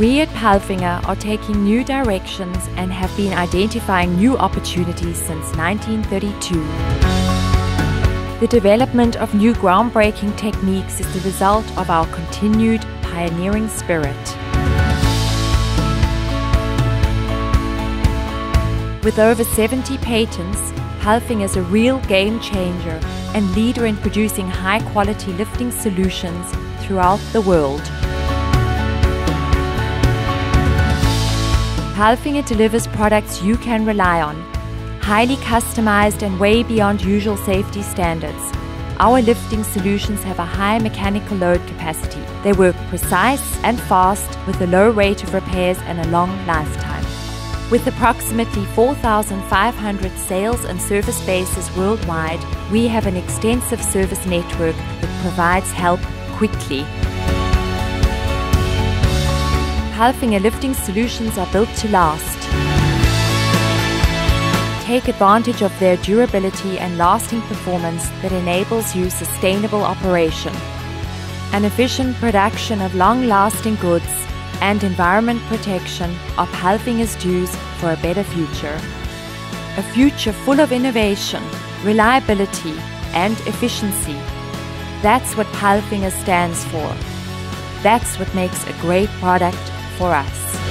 We at PALFINGER are taking new directions and have been identifying new opportunities since 1932. The development of new groundbreaking techniques is the result of our continued pioneering spirit. With over 70 patents, PALFINGER is a real game changer and leader in producing high-quality lifting solutions throughout the world. PALFINGER delivers products you can rely on, highly customized and way beyond usual safety standards. Our lifting solutions have a high mechanical load capacity. They work precise and fast with a low rate of repairs and a long lifetime. With approximately 4,500 sales and service bases worldwide, we have an extensive service network that provides help quickly. PALFINGER lifting solutions are built to last. Take advantage of their durability and lasting performance that enables you sustainable operation, an efficient production of long-lasting goods, and environment protection are PALFINGER's dues for a better future. A future full of innovation, reliability, and efficiency. That's what PALFINGER stands for. That's what makes a great product for us.